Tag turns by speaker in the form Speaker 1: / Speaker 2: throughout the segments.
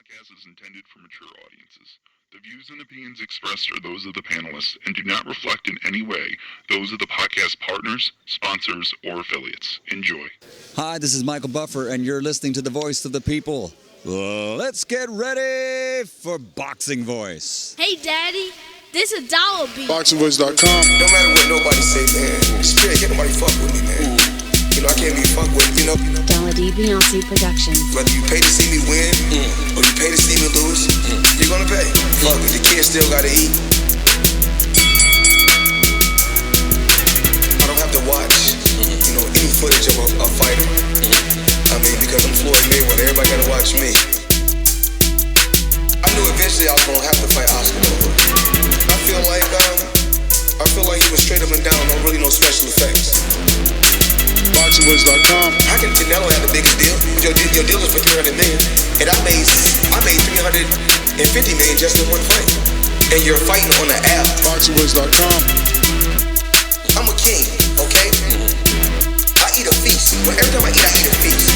Speaker 1: podcast is intended for mature audiences. The views and opinions expressed are those of the panelists and do not reflect in any way those of the podcast partners, sponsors, or affiliates. Enjoy.
Speaker 2: Hi, this is Michael Buffer, and you're listening to the voice of the people. Let's get ready for Boxing Voice.
Speaker 3: Hey, Daddy, this is $1 beat.
Speaker 4: Thaboxingvoice.com. No matter what nobody say, man. Spirit, can't nobody fuck with me, man. You know, I can't be fucked with, you know.
Speaker 5: Beyonce Productions.
Speaker 4: Whether you pay to see me win, or you pay to see me lose, you're gonna pay. Fuck it, the kids still gotta eat. I don't have to watch, you know, any footage of a fighter. I mean, because I'm Floyd Mayweather, everybody gotta watch me. I knew eventually I was gonna have to fight Oscar. I feel like he was straight up and down, no special effects. Boxingvoice.com. How can Canelo have the biggest deal? Your deal is for $300 million, and I made $350 million just in one fight. And you're fighting on the app. Boxingvoice.com. I'm a king, okay? I eat a feast. Every time I eat a feast.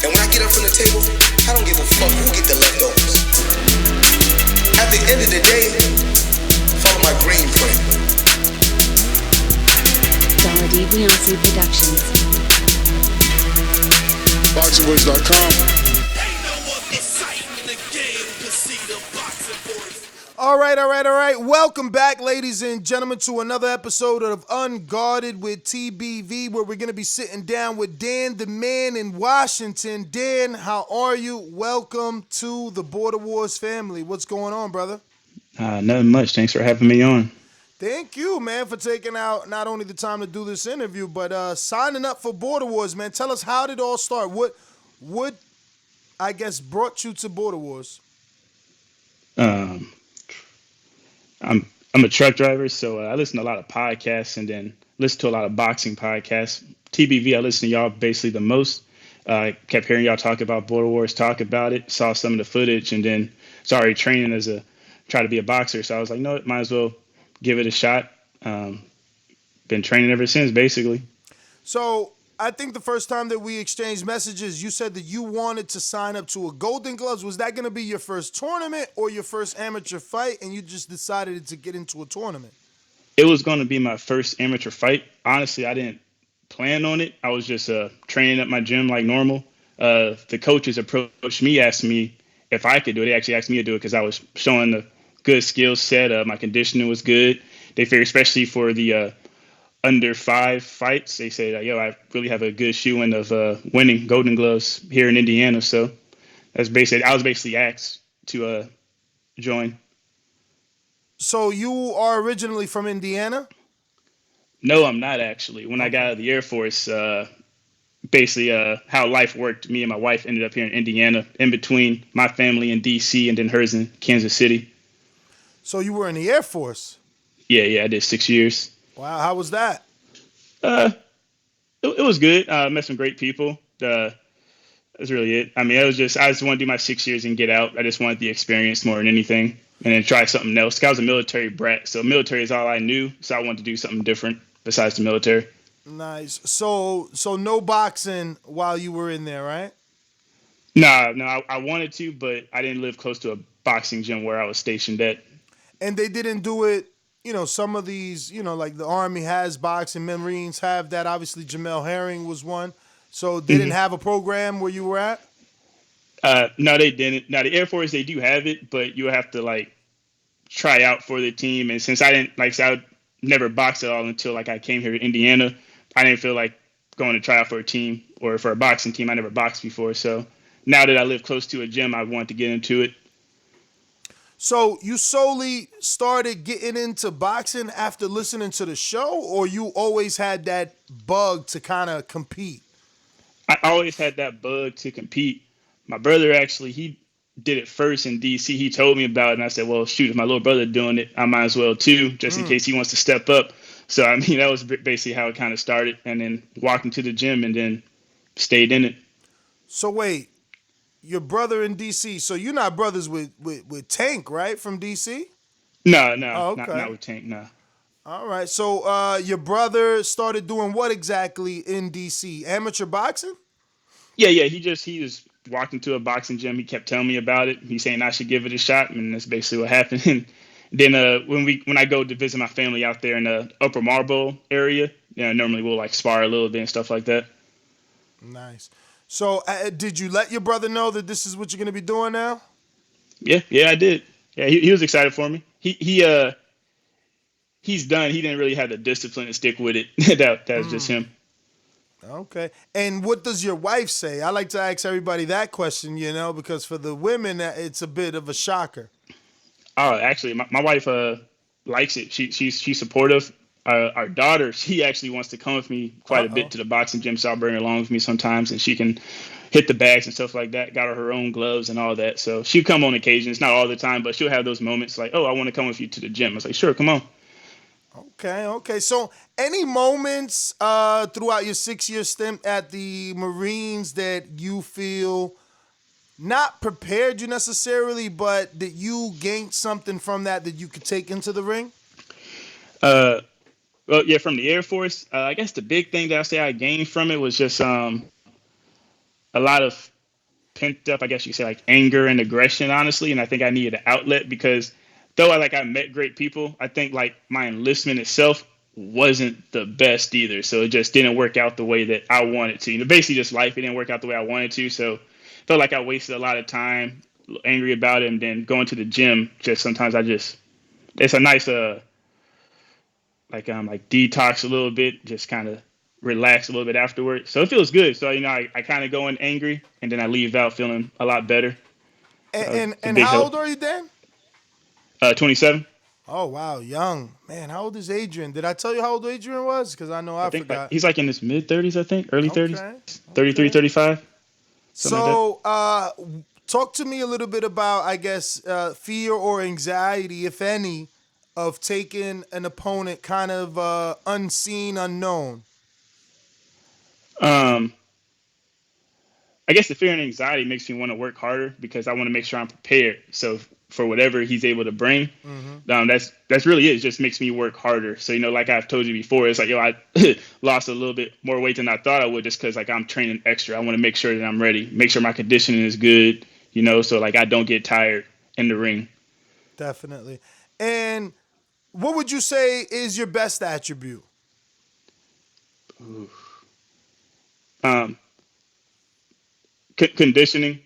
Speaker 4: And when I get up from the table, I don't give a fuck who get the leftovers. At the end of the day, follow my green print.
Speaker 5: Beyonce Productions.
Speaker 4: Boxingvoice.com.
Speaker 6: All right. Welcome back, ladies and gentlemen, to another episode of Unguarded with TBV, where we're going to be sitting down with Dan, the man in Washington. Dan, how are you? Welcome to the Border Wars family. What's going on, brother?
Speaker 7: Nothing much. Thanks for having me on.
Speaker 6: Thank you, man, for taking out not only the time to do this interview, but signing up for Border Wars, man. Tell us, how did it all start? What I guess, brought you to Border Wars?
Speaker 7: I'm a truck driver, so I listen to a lot of podcasts and then listen to a lot of boxing podcasts. TBV, I listen to y'all basically the most. I kept hearing y'all talk about Border Wars, talk about it, saw some of the footage, and then started training try to be a boxer. So I was like, no, might as well give it a shot. Been training ever since, basically.
Speaker 6: So I think the first time that we exchanged messages, you said that you wanted to sign up to a Golden Gloves. Was that going to be your first tournament or your first amateur fight, and you just decided to get into a tournament?
Speaker 7: It was going to be my first amateur fight. Honestly, I didn't plan on it. I was just training at my gym like normal. The coaches approached me, asked me if I could do it. They actually asked me to do it because I was showing the good skill set. My conditioning was good. They figured, especially for the under 5 fights, they said, yo, I really have a good shoo-in of winning Golden Gloves here in Indiana. So I was basically asked to join.
Speaker 6: So you are originally from Indiana?
Speaker 7: No, I'm not actually. When I got out of the Air Force, basically how life worked, me and my wife ended up here in Indiana, in between my family in D.C. and then hers in Kansas City.
Speaker 6: So you were in the Air Force?
Speaker 7: Yeah, I did 6 years.
Speaker 6: Wow, how was that?
Speaker 7: It was good. Met some great people. That's really it. I mean, I just want to do my 6 years and get out. I just wanted the experience more than anything, and then try something else. I was a military brat, so military is all I knew. So I wanted to do something different besides the military.
Speaker 6: Nice. So no boxing while you were in there, right?
Speaker 7: No, I wanted to, but I didn't live close to a boxing gym where I was stationed at.
Speaker 6: And they didn't do it, some of these, like the Army has boxing, Marines have that. Obviously, Jamel Herring was one. So they didn't have a program where you were at?
Speaker 7: No, they didn't. Now, the Air Force, they do have it, but you have to, try out for the team. And since I never boxed at all until, I came here to Indiana, I didn't feel like going to try out for a team or for a boxing team. I never boxed before. So now that I live close to a gym, I wanted to get into it.
Speaker 6: So you solely started getting into boxing after listening to the show, or you always had that bug to kind of compete?
Speaker 7: I always had that bug to compete. My brother he did it first in D.C. He told me about it, and I said, well, shoot, if my little brother doing it, I might as well too, just in case he wants to step up. So, I mean, that was basically how it kind of started, and then walked into the gym and then stayed in it.
Speaker 6: So wait. Your brother in D.C., so you're not brothers with Tank, right, from D.C.?
Speaker 7: No,
Speaker 6: Oh, okay.
Speaker 7: not with Tank, no.
Speaker 6: All right, so your brother started doing what exactly in D.C.? Amateur boxing?
Speaker 7: Yeah. He just walked into a boxing gym. He kept telling me about it. He's saying I should give it a shot, and that's basically what happened. And then when I go to visit my family out there in the Upper Marlboro area, normally we'll like spar a little bit and stuff like that.
Speaker 6: Nice. So, did you let your brother know that this is what you're going to be doing now?
Speaker 7: Yeah, I did. Yeah, he was excited for me. He's done. He didn't really have the discipline to stick with it. That was just him.
Speaker 6: Okay. And what does your wife say? I like to ask everybody that question, because for the women, it's a bit of a shocker.
Speaker 7: Oh, actually, my wife likes it. She's supportive. Our daughter, she actually wants to come with me quite a bit to the boxing gym, so I'll bring her along with me sometimes, and she can hit the bags and stuff like that. Got her own gloves and all that, so she'll come on occasion. It's not all the time, but she'll have those moments like, oh, I want to come with you to the gym. I was like, sure, come on.
Speaker 6: Okay. So, any moments throughout your 6-year stint at the Marines that you feel not prepared you necessarily, but that you gained something from that you could take into the ring?
Speaker 7: Well, yeah, from the Air Force, I guess the big thing that I say I gained from it was just a lot of pent up, I guess you could say, like anger and aggression, honestly. And I think I needed an outlet because though I met great people, I think like my enlistment itself wasn't the best either. So it just didn't work out the way that I wanted to. Basically just life, it didn't work out the way I wanted to. So I felt like I wasted a lot of time, angry about it, and then going to the gym. Just sometimes it's a nice like detox a little bit, just kind of relax a little bit afterwards. So it feels good. So I kind of go in angry, and then I leave out feeling a lot better.
Speaker 6: And how old are you, Dan?
Speaker 7: 27.
Speaker 6: Oh wow, young man. How old is Adrian? Did I tell you how old Adrian was? Because I know I
Speaker 7: think
Speaker 6: forgot.
Speaker 7: he's like in his mid 30s, I think, early 30s,
Speaker 6: Okay.
Speaker 7: 33, 35.
Speaker 6: So, talk to me a little bit about, I guess, fear or anxiety, if any, of taking an opponent kind of unseen, unknown.
Speaker 7: I guess the fear and anxiety makes me want to work harder because I want to make sure I'm prepared. So for whatever he's able to bring, that's really it. It just makes me work harder. So, like I've told you before, it's like, I lost a little bit more weight than I thought I would just because like I'm training extra. I want to make sure that I'm ready, make sure my conditioning is good, so like I don't get tired in the ring.
Speaker 6: Definitely. And what would you say is your best attribute?
Speaker 7: Conditioning.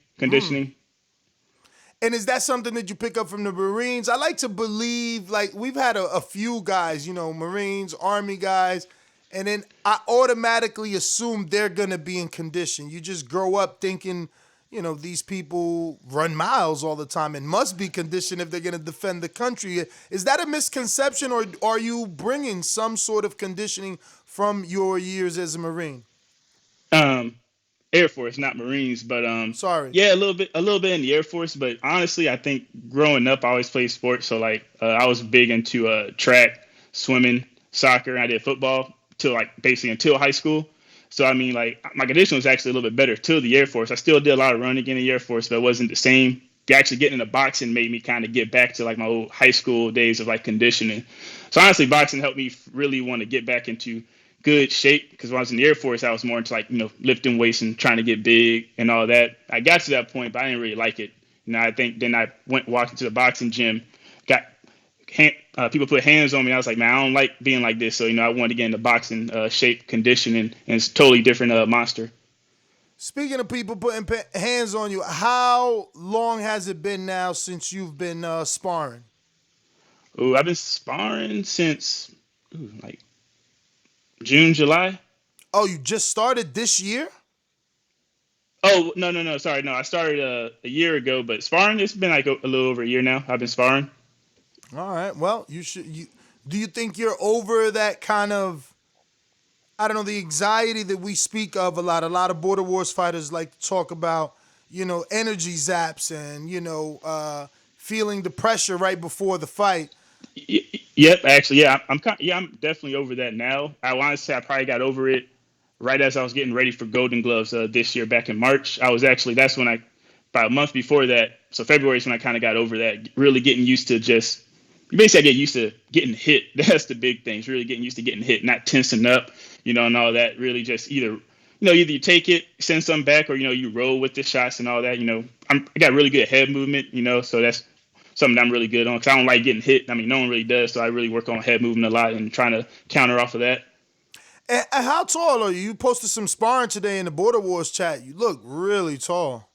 Speaker 6: And is that something that you pick up from the Marines? I like to believe, like, we've had a few guys, Marines, Army guys, and then I automatically assume they're going to be in condition. You just grow up thinking, these people run miles all the time and must be conditioned if they're going to defend the country. Is that a misconception, or are you bringing some sort of conditioning from your years as a Marine?
Speaker 7: Air Force, not Marines, but
Speaker 6: sorry.
Speaker 7: Yeah, a little bit in the Air Force, but honestly, I think growing up, I always played sports. So like, I was big into track, swimming, soccer, and I did football until high school. So I mean, like my condition was actually a little bit better till the Air Force. I still did a lot of running in the Air Force, but it wasn't the same. Actually getting into boxing made me kind of get back to like my old high school days of like conditioning. So honestly, boxing helped me really want to get back into good shape because when I was in the Air Force, I was more into like, lifting weights and trying to get big and all that. I got to that point, but I didn't really like it. I think then I walked into the boxing gym, got people put hands on me. I was like, man, I don't like being like this. So, I wanted to get into boxing shape, conditioning, and it's a totally different monster.
Speaker 6: Speaking of people putting hands on you, how long has it been now since you've been sparring?
Speaker 7: Oh, I've been sparring since like June, July.
Speaker 6: Oh, you just started this year?
Speaker 7: Oh, no. Sorry. No, I started a year ago, but sparring, it's been like a little over a year now. I've been sparring.
Speaker 6: All right. Well, do you think you're over that kind of, I don't know, the anxiety that we speak of a lot? A lot of Border Wars fighters like to talk about, energy zaps and, feeling the pressure right before the fight.
Speaker 7: Yep, actually, yeah, I'm definitely over that now. I want to say I probably got over it right as I was getting ready for Golden Gloves this year back in March. That's when about a month before that, so February is when I kind of got over that, really getting used to I get used to getting hit. That's the big thing. It's really getting used to getting hit, not tensing up, and all that. Really just either either you take it, send something back, or, you roll with the shots and all that. I got really good head movement, so that's something that I'm really good on because I don't like getting hit. I mean, no one really does. So I really work on head movement a lot and trying to counter off of that.
Speaker 6: And how tall are you? You posted some sparring today in the Border Wars chat. You look really tall.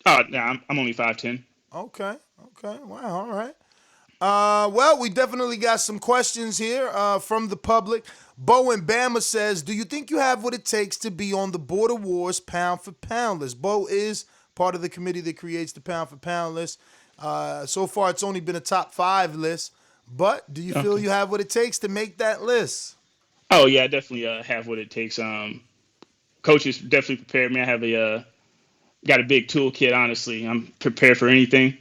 Speaker 7: Oh, no, I'm only 5'10".
Speaker 6: Okay. Wow, all right. Well, we definitely got some questions here from the public. Bo and Bama says, do you think you have what it takes to be on the Border Wars pound for pound list? Bo is part of the committee that creates the pound for pound list. So far, it's only been a top 5 list. But do you feel you have what it takes to make that list?
Speaker 7: Oh, yeah, I definitely have what it takes. Coaches definitely prepared me. I have got a big toolkit, honestly. I'm prepared for anything.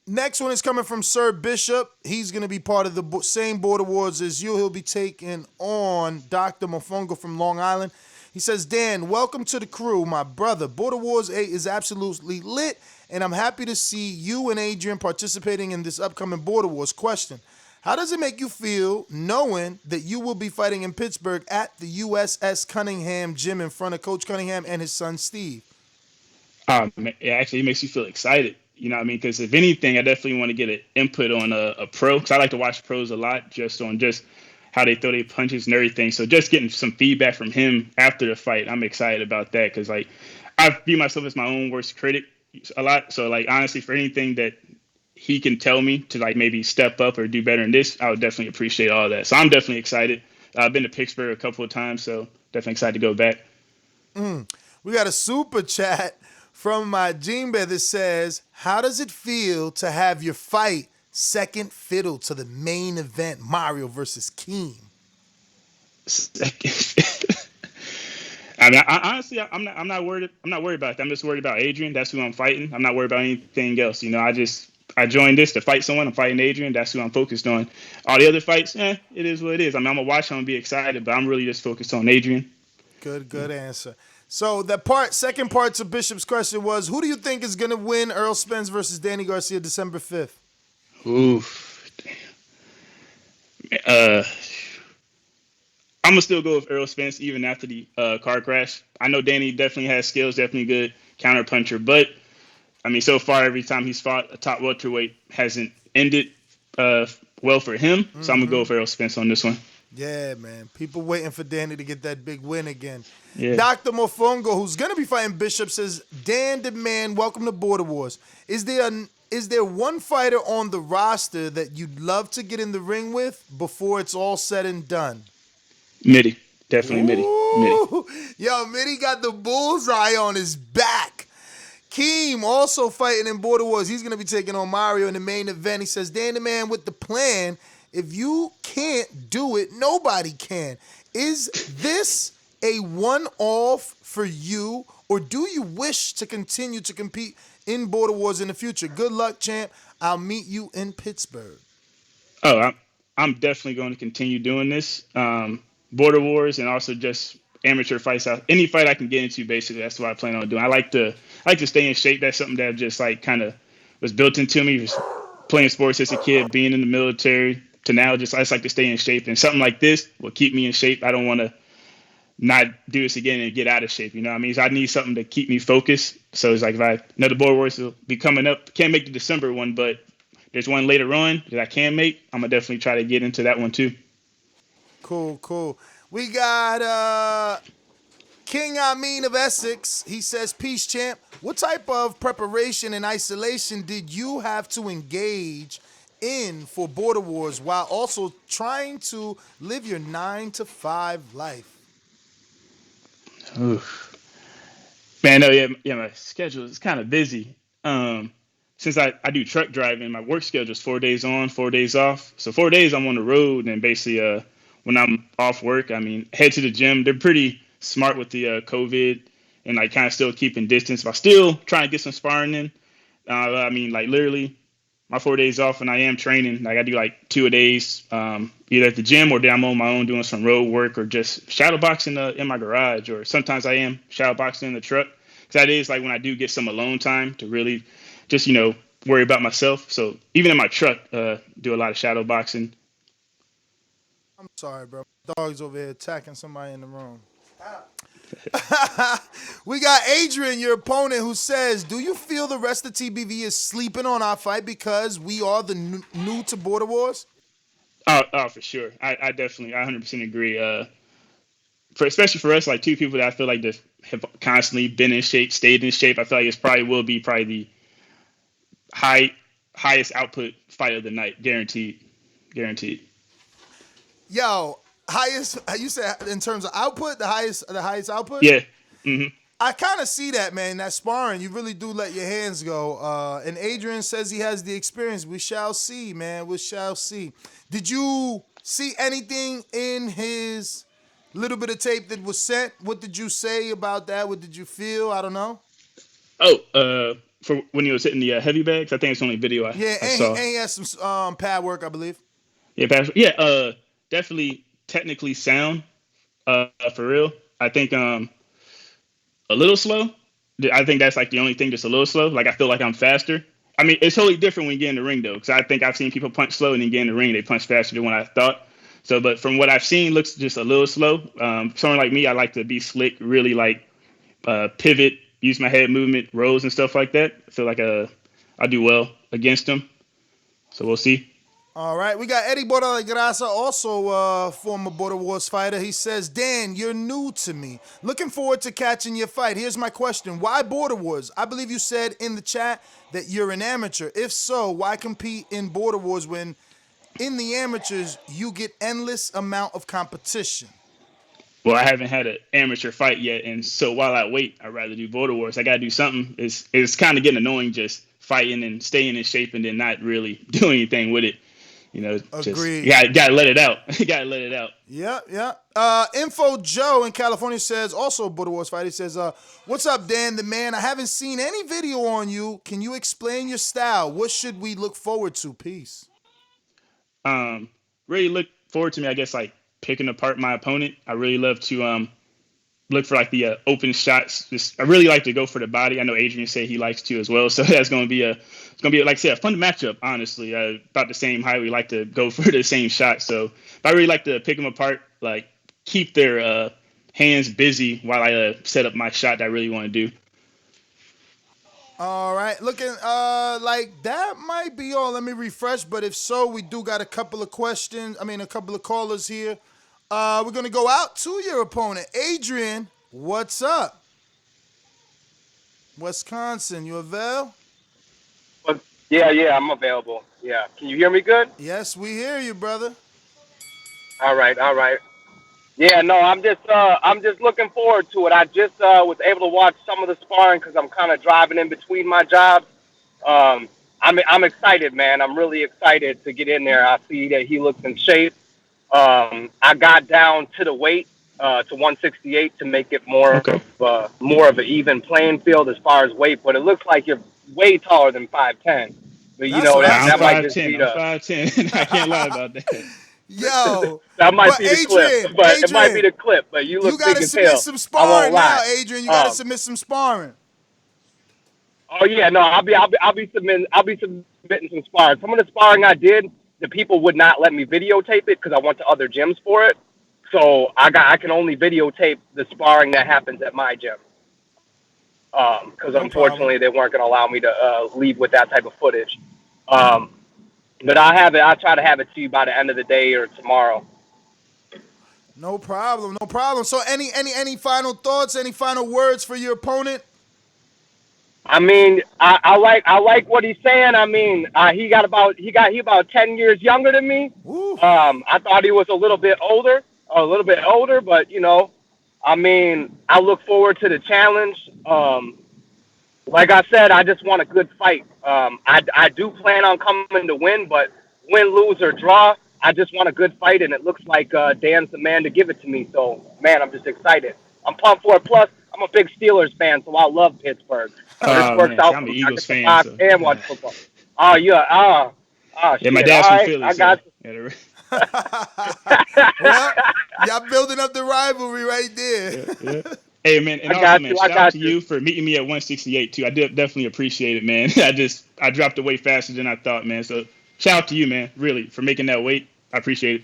Speaker 6: Next one is coming from Sir Bishop. He's going to be part of the same Border Wars as you. He'll be taking on Dr. Mofongo from Long Island. He says, Dan, welcome to the crew, my brother. Border Wars 8 is absolutely lit, and I'm happy to see you and Adrian participating in this upcoming Border Wars. Question, how does it make you feel knowing that you will be fighting in Pittsburgh at the USS Cunningham gym in front of Coach Cunningham and his son, Steve?
Speaker 7: It actually makes you feel excited. You know what I mean? Because if anything, I definitely want to get an input on a pro because I like to watch pros a lot just how they throw their punches and everything. So just getting some feedback from him after the fight, I'm excited about that because, like, I view myself as my own worst critic a lot. So, like, honestly, for anything that he can tell me to, like, maybe step up or do better in this, I would definitely appreciate all that. So I'm definitely excited. I've been to Pittsburgh a couple of times, so definitely excited to go back.
Speaker 6: We got a super chat from my Jimbe that says, how does it feel to have your fight second fiddle to the main event, Mario versus Keem?
Speaker 7: I mean, honestly, I'm not worried. I'm not worried about that. I'm just worried about Adrian. That's who I'm fighting. I'm not worried about anything else. I joined this to fight someone. I'm fighting Adrian. That's who I'm focused on. All the other fights, it is what it is. I mean, I'm gonna watch. I'm gonna be excited, but I'm really just focused on Adrian.
Speaker 6: Good answer. So second part to Bishop's question was, who do you think is gonna win Errol Spence versus Danny Garcia December 5th?
Speaker 7: Oof. I'm gonna still go with Errol Spence even after the car crash. I know Danny definitely has skills, definitely good counter puncher, but I mean, so far every time he's fought a top welterweight hasn't ended well for him. So I'm gonna go with Errol Spence on this one.
Speaker 6: Yeah, man. People waiting for Danny to get that big win again.
Speaker 7: Yeah.
Speaker 6: Dr. Mofongo, who's gonna be fighting Bishop, says, Dan the man, welcome to Border Wars. Is there one fighter on the roster that you'd love to get in the ring with before it's all said and done?
Speaker 7: Mitty. Definitely Mitty.
Speaker 6: Yo, Mitty got the bullseye on his back. Keem also fighting in Border Wars. He's going to be taking on Mario in the main event. He says, Dan the man with the plan. If you can't do it, nobody can. Is this a one-off for you, or do you wish to continue to compete in Border Wars in the future? Good luck, champ. I'll meet you in Pittsburgh.
Speaker 7: Oh, I'm definitely going to continue doing this. Border Wars and also just amateur fights. Any fight I can get into, basically, that's what I plan on doing. I like to stay in shape. That's something that just like kind of was built into me. Just playing sports as a kid, being in the military to now, I just like to stay in shape. And something like this will keep me in shape. I don't want to not do this again and get out of shape. You know what I mean? So I need something to keep me focused. So it's like if I know the Border Wars will be coming up, can't make the December one, but there's one later on that I can make. I'm gonna definitely try to get into that one too.
Speaker 6: Cool. We got King Amin of Essex. He says, peace, champ. What type of preparation and isolation did you have to engage in for Border Wars while also trying to live your 9-to-5 life?
Speaker 7: Oof. Man, no, yeah, my schedule is kind of busy. Since I do truck driving, my work schedule is 4 days on, 4 days off. So 4 days I'm on the road, and basically when I'm off work, I mean, head to the gym. They're pretty smart with the COVID and like kind of still keeping distance, but still trying to get some sparring in. I mean, like literally my 4 days off and I am training. Like I do like 2 a days, either at the gym or then I'm on my own doing some road work or just shadow boxing in my garage, or sometimes I am shadow boxing in the truck. Because that is like when I do get some alone time to really just, worry about myself. So even in my truck, do a lot of shadow boxing.
Speaker 6: I'm sorry, bro. Dog's over here attacking somebody in the room. We got Adrian, your opponent, who says, do you feel the rest of TBV is sleeping on our fight because we are the new to Border Wars?
Speaker 7: Oh, for sure. I definitely, 100% agree. Especially for us, like two people that I feel like just have constantly been in shape, stayed in shape. I feel like will be the highest output fight of the night, guaranteed.
Speaker 6: Yo, highest, you said in terms of output, the highest output?
Speaker 7: Yeah. Mm-hmm.
Speaker 6: I kind of see that, man. That sparring, you really do let your hands go. And Adrian says he has the experience. We shall see, man. We shall see. Did you see anything in his little bit of tape that was sent? What did you say about that? What did you feel? I don't know.
Speaker 7: Oh, for when he was hitting the heavy bags, I think it's the only video I saw.
Speaker 6: And he has some pad work, I believe.
Speaker 7: Yeah, definitely technically sound, for real. I think a little slow. I think that's like the only thing, just a little slow. Like I feel like I'm faster. I mean, it's totally different when you get in the ring though, because I think I've seen people punch slow and then get in the ring, they punch faster than what I thought. So, but from what I've seen, looks just a little slow. Someone like me, I like to be slick, really like pivot, use my head movement, rolls and stuff like that. I feel like I do well against them. So we'll see.
Speaker 6: All right, we got Eddie Bordagrasa, also a former Border Wars fighter. He says, Dan, you're new to me. Looking forward to catching your fight. Here's my question. Why Border Wars? I believe you said in the chat that you're an amateur. If so, why compete in Border Wars when in the amateurs you get endless amount of competition?
Speaker 7: Well, I haven't had an amateur fight yet, and so while I wait, I'd rather do Border Wars. I got to do something. It's kind of getting annoying just fighting and staying in shape and then not really doing anything with it. You know,
Speaker 6: agreed.
Speaker 7: Just gotta let it out. Gotta let it out.
Speaker 6: Yeah. Info Joe in California says, also a Border Wars fighter, he says, what's up, Dan the man? I haven't seen any video on you. Can you explain your style? What should we look forward to? Peace.
Speaker 7: Really look forward to me, I guess, like picking apart my opponent. I really love to look for like the open shots. I really like to go for the body. I know Adrian said he likes to as well. So that's going to be like I said, a fun matchup, honestly. About the same height. We like to go for the same shot. So I really like to pick them apart, like keep their hands busy while I set up my shot that I really want to do.
Speaker 6: All right. Looking like that might be all. Let me refresh. But if so, we do got a couple of callers here. We're going to go out to your opponent. Adrian, what's up? Wisconsin, you available?
Speaker 8: Yeah, I'm available. Yeah. Can you hear me good?
Speaker 6: Yes, we hear you, brother.
Speaker 8: All right. Yeah, no, I'm just looking forward to it. I just was able to watch some of the sparring because I'm kind of driving in between my jobs. I'm excited, man. I'm really excited to get in there. I see that he looks in shape. I got down to the weight to 168 to make it more of an even playing field as far as weight. But it looks like you're way taller than 5'10". But you know that might just be the
Speaker 7: 5'10". I can't lie about that.
Speaker 6: Yo,
Speaker 8: that might be the clip, but it might be the clip. But you look big as hell.
Speaker 6: You gotta submit some sparring now, Adrian. You gotta submit some sparring.
Speaker 8: Oh yeah, no, I'll be submitting some sparring. Some of the sparring I did, the people would not let me videotape it because I went to other gyms for it. So I can only videotape the sparring that happens at my gym. Because unfortunately they weren't going to allow me to leave with that type of footage. But I'll try to have it to you by the end of the day or tomorrow.
Speaker 6: No problem. So any final thoughts, any final words for your opponent?
Speaker 8: I mean, I like what he's saying. I mean, he about 10 years younger than me. I thought he was a little bit older, but you know, I mean, I look forward to the challenge. Like I said, I just want a good fight. I do plan on coming to win, but win, lose, or draw, I just want a good fight, and it looks like Dan's the man to give it to me. So, man, I'm just excited. I'm pumped for it. Plus, I'm a big Steelers fan, so I love Pittsburgh. So this works out.
Speaker 7: I'm an Eagles fan. So,
Speaker 8: and watch football. Oh, yeah.
Speaker 7: Yeah, my dad's from Philly.
Speaker 8: I got
Speaker 7: you.
Speaker 6: Well, y'all building up the rivalry right there.
Speaker 7: Yeah. Hey, man, and also, man, shout out to you for meeting me at 168, too. I definitely appreciate it, man. I dropped the weight faster than I thought, man. So shout out to you, man, really, for making that weight. I appreciate it.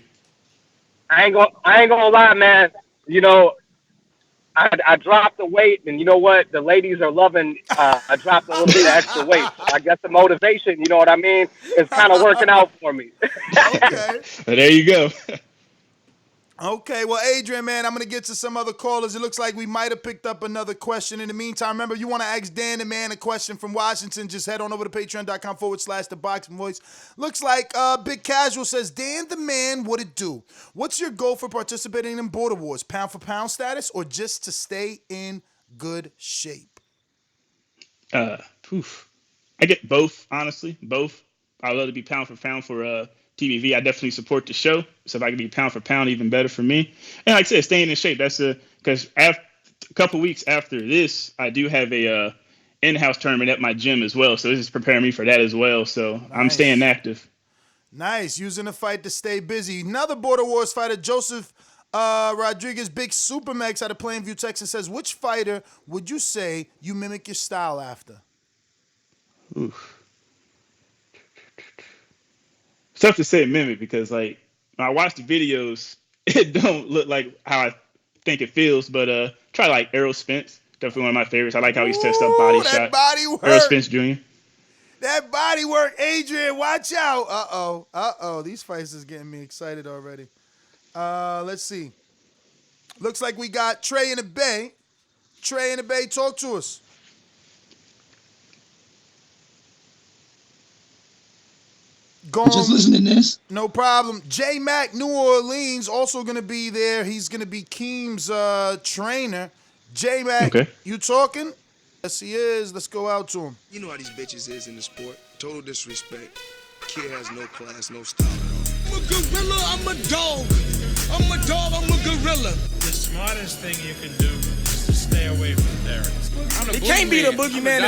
Speaker 8: I ain't gonna lie, man. You know, I dropped the weight, and you know what? The ladies are loving. I dropped a little bit of extra weight. So I guess the motivation, you know what I mean, is kind of working out for me.
Speaker 6: Okay.
Speaker 7: Well, there you go.
Speaker 6: Okay, well, Adrian, man, I'm going to get to some other callers. It looks like we might have picked up another question. In the meantime, remember, you want to ask Dan the Man a question from Washington, just head on over to patreon.com/Thaboxingvoice. Looks like Big Casual says, Dan the Man, what it do? What's your goal for participating in Border Wars? Pound for pound status or just to stay in good shape?
Speaker 7: I get both, honestly. Both. I love to be pound for pound for TBV. I definitely support the show. So if I can be pound for pound, even better for me. And like I said, staying in shape. That's because a couple weeks after this, I do have a in-house tournament at my gym as well. So this is preparing me for that as well. So nice. I'm staying active.
Speaker 6: Nice. Using the fight to stay busy. Another Border Wars fighter, Joseph Rodriguez, Big Supermax out of Plainview, Texas, says, which fighter would you say you mimic your style after?
Speaker 7: Oof. It's tough to say mimic because, like, when I watch the videos, it don't look like how I think it feels. But try like Errol Spence, definitely one of my favorites. I like how he's tested up body shot.
Speaker 6: Body work.
Speaker 7: Errol Spence Jr.
Speaker 6: That body work, Adrian. Watch out. Uh-oh. These fights is getting me excited already. Let's see. Looks like we got Trey in the Bay. Trey in the Bay, talk to us.
Speaker 9: Just listening to this.
Speaker 6: No problem. J Mac, New Orleans, also going to be there. He's going to be Keem's trainer. J Mac,
Speaker 7: okay.
Speaker 6: You talking? Yes, he is. Let's go out to him.
Speaker 4: You know how these bitches is in the sport. Total disrespect. Kid has no class, no style at all. I'm a gorilla. I'm a dog. I'm a dog. I'm a gorilla.
Speaker 10: The smartest thing you can do is to stay away from Derek.
Speaker 11: It can't be the boogeyman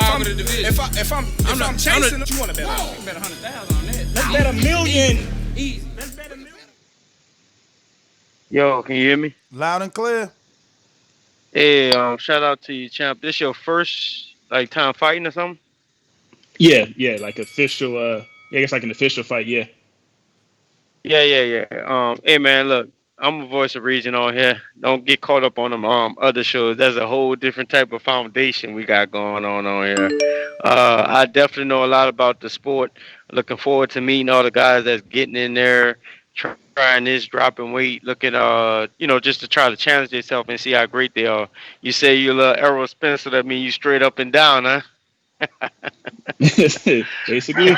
Speaker 11: if I'm chasing him. You want to bet? You can bet 100,000 on that. Let's bet $1 million. Easy. Let's bet $1 million.
Speaker 12: Yo, can you hear me?
Speaker 6: Loud and clear.
Speaker 12: Hey, shout out to you, champ. This your first time fighting or something?
Speaker 7: Yeah, like official. I guess like an official fight. Yeah.
Speaker 12: Yeah. Hey man, look, I'm a voice of reason on here. Don't get caught up on them other shows. There's a whole different type of foundation we got going on here. I definitely know a lot about the sport. Looking forward to meeting all the guys that's getting in there, trying this, dropping weight, looking just to try to challenge themselves and see how great they are. You say you're a little Errol Spencer, that means you straight up and down, huh?
Speaker 7: Basically.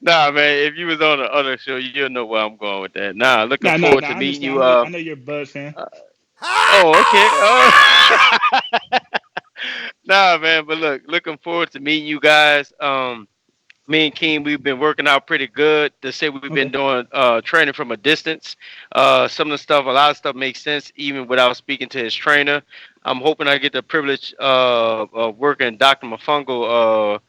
Speaker 12: Nah, man, if you was on the other show, you'll know where I'm going with that. Nah, looking forward to meeting you.
Speaker 7: I know you're a Bud fan.
Speaker 12: Oh, okay. Nah, man, but looking forward to meeting you guys. Me and Keem, we've been working out pretty good. To say we've been doing training from a distance. Some of the stuff, a lot of stuff makes sense even without speaking to his trainer. I'm hoping I get the privilege of working Dr. Mafungo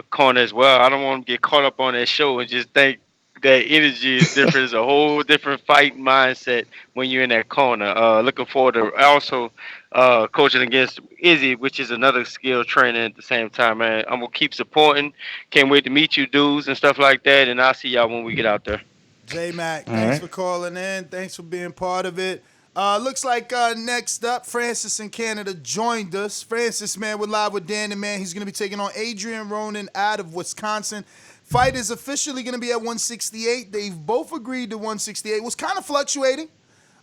Speaker 12: corner as well. I don't want to get caught up on that show and just think that energy is different. It's a whole different fight mindset when you're in that corner. Looking forward to also coaching against Izzy, which is another skill training at the same time, man. I'm going to keep supporting. Can't wait to meet you dudes and stuff like that, and I'll see y'all when we get out there.
Speaker 6: J-Mac, thanks for calling in. Thanks for being part of it. Looks like next up, Francis in Canada joined us. Francis, man, we're live with Dan the Man. He's going to be taking on Adrian Ronan out of Wisconsin. Fight is officially going to be at 168. They've both agreed to 168. It was kind of fluctuating,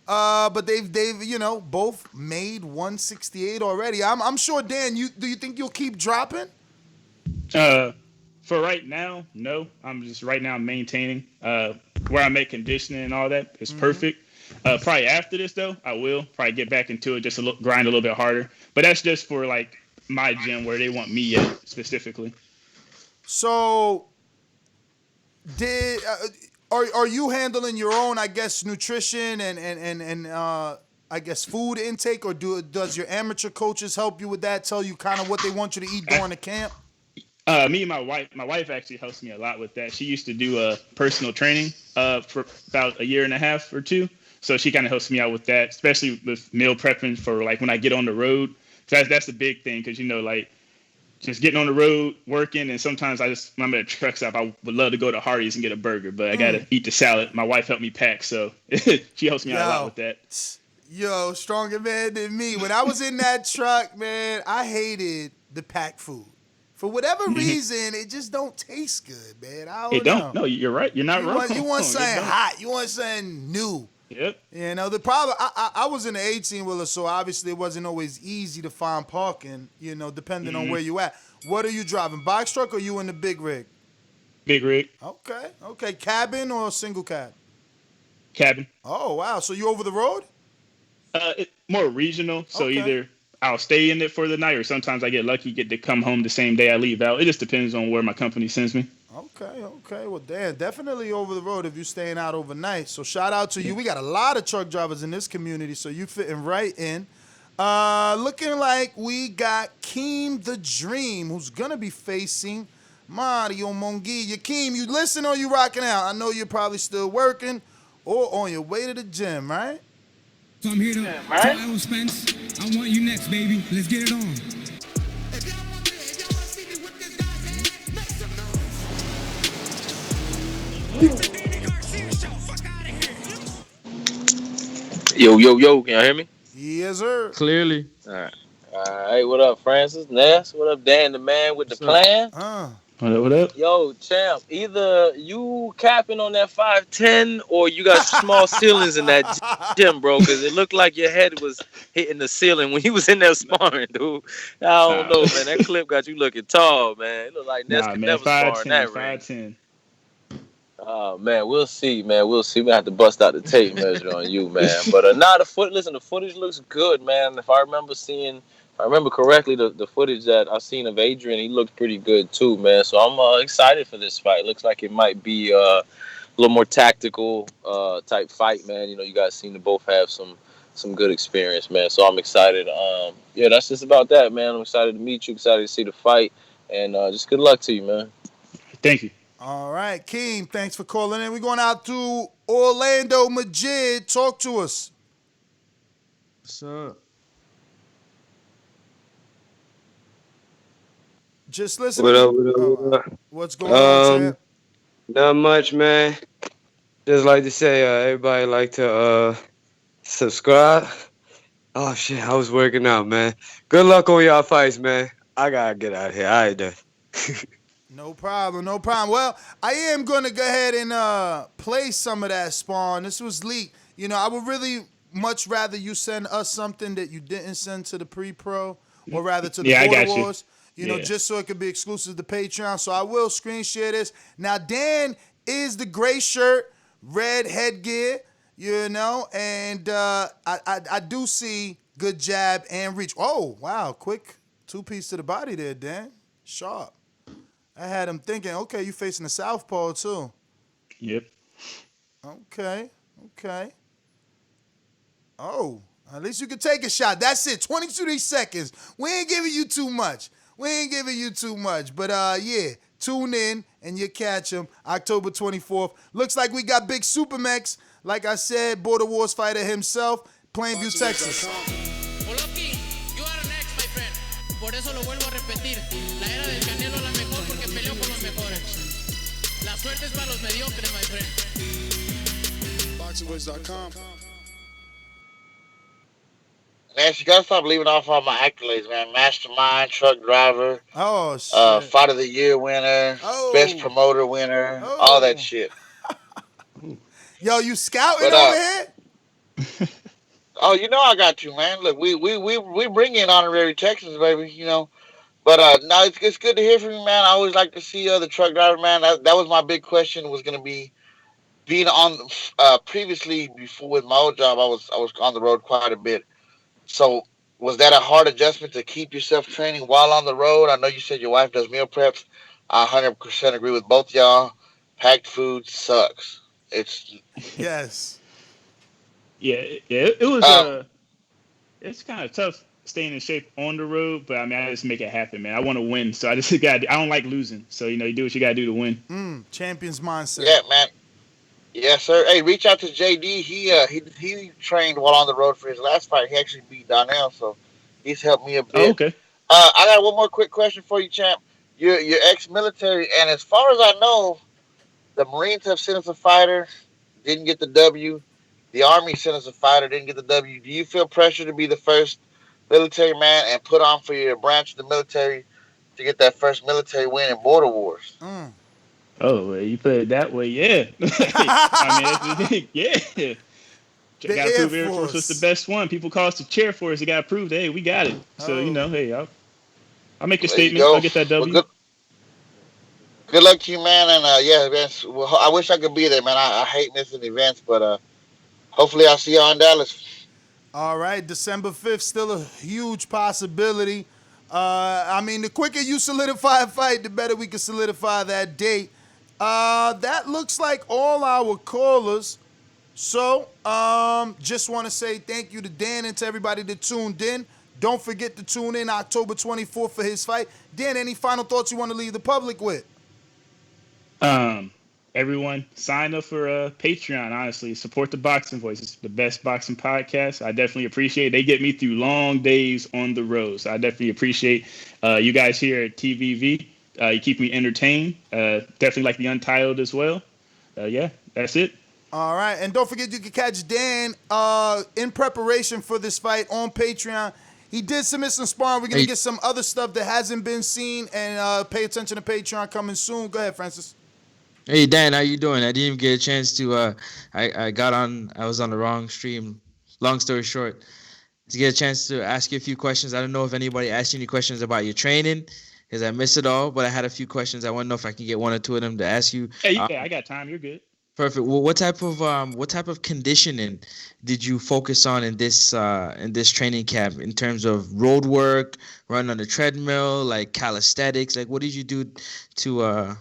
Speaker 6: but they've both made 168 already. I'm sure, Dan, do you think you'll keep dropping?
Speaker 7: For right now, no. I'm just right now maintaining where I make conditioning and all that is perfect. Probably after this, though, I will probably get back into it, just grind a little bit harder. But that's just for like my gym where they want me at specifically.
Speaker 6: So, are you handling your own, I guess, nutrition and I guess food intake, or does your amateur coaches help you with that? Tell you kind of what they want you to eat during the camp?
Speaker 7: Me and my wife actually helps me a lot with that. She used to do personal training for about a year and a half or two. So she kind of helps me out with that, especially with meal prepping for like when I get on the road. So that's the big thing, because just getting on the road, working, and sometimes when I'm at a truck stop, I would love to go to Hardee's and get a burger, but I gotta eat the salad. My wife helped me pack, so she helps me out a lot with that.
Speaker 6: Yo, stronger man than me. When I was in that truck, man, I hated the packed food. For whatever reason, it just don't taste good, man. I don't know.
Speaker 7: No, you're right. You're not wrong.
Speaker 6: You want something hot. You want something new.
Speaker 7: Yep.
Speaker 6: You know, the problem, I was in an 18-wheeler, so obviously it wasn't always easy to find parking, you know, depending on where you at. What are you driving, box truck or you in the big rig?
Speaker 7: Big rig.
Speaker 6: Okay. Cabin or single cab?
Speaker 7: Cabin.
Speaker 6: Oh, wow. So you over the road?
Speaker 7: More regional, so either I'll stay in it for the night or sometimes I get lucky, get to come home the same day I leave out. It just depends on where my company sends me.
Speaker 6: Okay. Well, Dan, definitely over the road if you're staying out overnight. So shout out to you. We got a lot of truck drivers in this community, so you fitting right in. Looking like we got Keem the Dream, who's going to be facing Mario Monguilla. Keem, you listen or you rocking out? I know you're probably still working or on your way to the gym, right?
Speaker 13: So I'm here to tell Errol Spence, I want you next, baby. Let's get it on.
Speaker 14: Yo, can y'all hear me?
Speaker 6: Yes, sir.
Speaker 14: Clearly. All right. Hey, what up, Francis? Ness? What up, Dan, the man with the plan?
Speaker 7: What up?
Speaker 14: Yo, champ, either you capping on that 5'10" or you got small ceilings in that gym, bro, because it looked like your head was hitting the ceiling when you was in there sparring, dude. I don't know, man. That clip got you looking tall, man. It looked like Ness could never spar in that ring.
Speaker 7: 5'10".
Speaker 14: Oh, man, we'll see, man. We'll see. We have to bust out the tape measure on you, man. But the footage looks good, man. If I remember correctly, the footage that I've seen of Adrian, he looked pretty good too, man. So I'm excited for this fight. Looks like it might be a little more tactical type fight, man. You know, you guys seem to both have some good experience, man. So I'm excited. Yeah, that's just about that, man. I'm excited to meet you, excited to see the fight, and just good luck to you, man.
Speaker 7: Thank you.
Speaker 6: All right, Keem, thanks for calling in. We're going out to Orlando. Majid, talk to us.
Speaker 15: What's up?
Speaker 6: Just listen.
Speaker 15: What up?
Speaker 6: What's going on, champ?
Speaker 15: Not much, man. Just like to say, everybody like to subscribe. Oh, shit, I was working out, man. Good luck on y'all fights, man. I gotta get out of here. All right, then.
Speaker 6: No problem. Well, I am going to go ahead and play some of that spawn. This was leaked. You know, I would really much rather you send us something that you didn't send to the pre-pro, or rather to the Border Wars. You know, just so it could be exclusive to Patreon. So I will screen share this. Now, Dan is the gray shirt, red headgear, you know, and I do see good jab and reach. Oh, wow, quick two-piece to the body there, Dan. Sharp. I had him thinking, okay, you facing the southpaw too.
Speaker 7: Yep.
Speaker 6: Okay. Oh, at least you can take a shot. That's it. 22 seconds. We ain't giving you too much. But yeah, tune in and you catch him October 24th. Looks like we got Big Supermax. Like I said, Border Wars fighter himself, Plainview, Texas.
Speaker 16: Por eso lo vuelvo a repetir. La era del Canelo es la mejor porque peleó con los mejores. La suerte es para los mediocres, my friend.
Speaker 17: Boxingvoice.com.
Speaker 18: Man, you gotta stop leaving off all my accolades, man. Mastermind, truck driver, fight of the year winner, best promoter winner, all that shit.
Speaker 6: Yo, you scouting over here?
Speaker 18: Oh, you know I got to, man. Look, we bring in honorary Texans, baby. You know, but no, it's good to hear from you, man. I always like to see the truck driver, man. That was my big question. Was gonna be being on previously before with my old job. I was on the road quite a bit. So was that a hard adjustment to keep yourself training while on the road? I know you said your wife does meal preps. I 100% agree with both y'all. Packed food sucks.
Speaker 6: Yes.
Speaker 7: Yeah, it was. It's kind of tough staying in shape on the road, but I mean, I just make it happen, man. I want to win, so I don't like losing. So you know, you do what you gotta do to win.
Speaker 6: Champions mindset.
Speaker 18: Yeah, man. Yes, sir. Hey, reach out to JD. He trained while on the road for his last fight. He actually beat Donnell, so he's helped me a bit.
Speaker 7: Oh, okay.
Speaker 18: I got one more quick question for you, champ. You're ex-military, and as far as I know, the Marines have sent us a fighter, didn't get the W. The Army sent us a fighter, didn't get the W. Do you feel pressure to be the first military man and put on for your branch of the military to get that first military win in border wars?
Speaker 7: Oh, well, you put it that way, yeah. I mean, that's the thing, yeah. Got to prove Air Force was the best one. People call us to cheer for us. They got to prove that, hey, we got it. So, hey, I'll make a statement. I'll get that W.
Speaker 18: Well, good luck to you, man. And, yeah, Vince, well, I wish I could be there, man. I hate missing events, but hopefully I'll see y'all in Dallas.
Speaker 6: All right, December 5th, still a huge possibility. I mean, the quicker you solidify a fight, the better we can solidify that date. That looks like all our callers. So, just want to say thank you to Dan and to everybody that tuned in. Don't forget to tune in October 24th for his fight. Dan, any final thoughts you want to leave the public with?
Speaker 7: Everyone, sign up for Patreon, honestly. Support the Boxing Voice. It's the best boxing podcast. I definitely appreciate it. They get me through long days on the road. So I definitely appreciate you guys here at TVV. You keep me entertained. Definitely like the Untitled as well. Yeah, that's it.
Speaker 6: All right, and don't forget you can catch Dan in preparation for this fight on Patreon. He did submit some sparring. We're going to get some other stuff that hasn't been seen, and pay attention to Patreon coming soon. Go ahead, Francis.
Speaker 17: Hey, Dan, how you doing? I didn't even get a chance to, I was on the wrong stream. Long story short, to get a chance to ask you a few questions. I don't know if anybody asked you any questions about your training, because I missed it all, but I had a few questions. I want to know if I can get one or two of them to ask you.
Speaker 7: Hey, I got time. You're good.
Speaker 17: Perfect. Well, what type of conditioning did you focus on in this training camp in terms of road work, run on the treadmill, like calisthenics? Like, what did you do to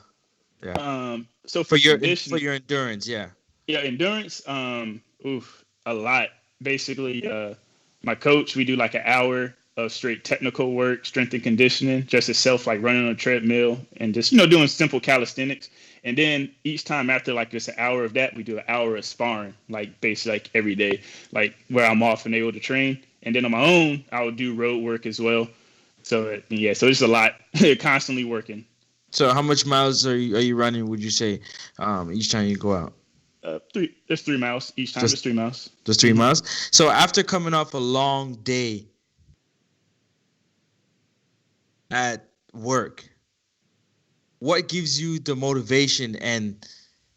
Speaker 7: so
Speaker 17: for your endurance? Yeah,
Speaker 7: endurance. A lot. Basically, my coach, we do like an hour of straight technical work, strength and conditioning, just itself, like running on a treadmill and just doing simple calisthenics. And then each time after like just an hour of that, we do an hour of sparring, like basically like every day, like where I'm off and able to train. And then on my own, I would do road work as well. So yeah, so it's a lot, constantly working.
Speaker 17: So how much miles are you running, would you say, each time you go out?
Speaker 7: There's 3 miles each time. There's 3 miles.
Speaker 17: Just 3 miles. So after coming off a long day at work, what gives you the motivation and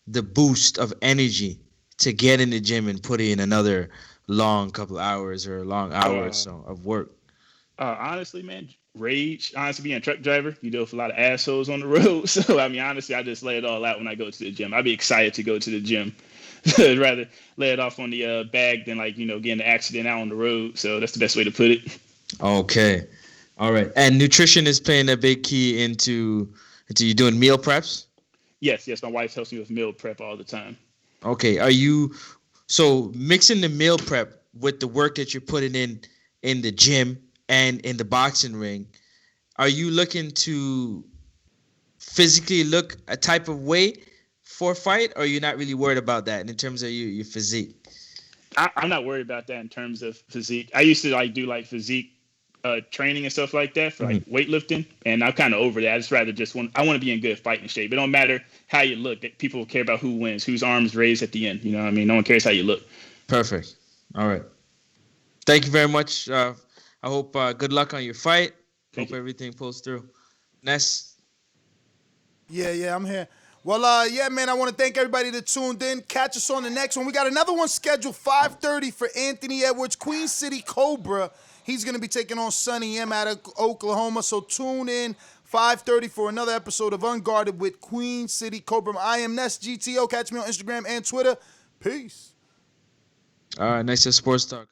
Speaker 17: the boost of energy to get in the gym and put in another long couple hours or a long hour or so of work?
Speaker 7: Honestly, man, rage. Honestly, being a truck driver, you deal with a lot of assholes on the road. So, I mean, honestly, I just lay it all out when I go to the gym. I'd be excited to go to the gym. I'd rather lay it off on the bag than, like, getting an accident out on the road. So that's the best way to put it.
Speaker 17: Okay. All right. And nutrition is playing a big key into you doing meal preps?
Speaker 7: Yes. My wife helps me with meal prep all the time.
Speaker 17: Okay. So mixing the meal prep with the work that you're putting in the gym and in the boxing ring, are you looking to physically look a type of way for a fight, or are you not really worried about that in terms of your physique?
Speaker 7: I'm not worried about that in terms of physique. I used to do physique training and stuff like that for weightlifting, and I'm kind of over that. I just rather I want to be in good fighting shape. It don't matter how you look. People care about who wins, whose arms raised at the end. You know what I mean? No one cares how you look.
Speaker 17: Perfect. All right. Thank you very much. I hope good luck on your fight. Hope everything pulls through. Ness?
Speaker 6: Yeah, I'm here. Well, yeah, man, I want to thank everybody that tuned in. Catch us on the next one. We got another one scheduled 5:30 for Anthony Edwards, Queen City Cobra. He's going to be taking on Sonny M out of Oklahoma. So tune in 5:30 for another episode of Unguarded with Queen City Cobra. I am Ness GTO. Catch me on Instagram and Twitter. Peace.
Speaker 17: All right, next to Sports Talk.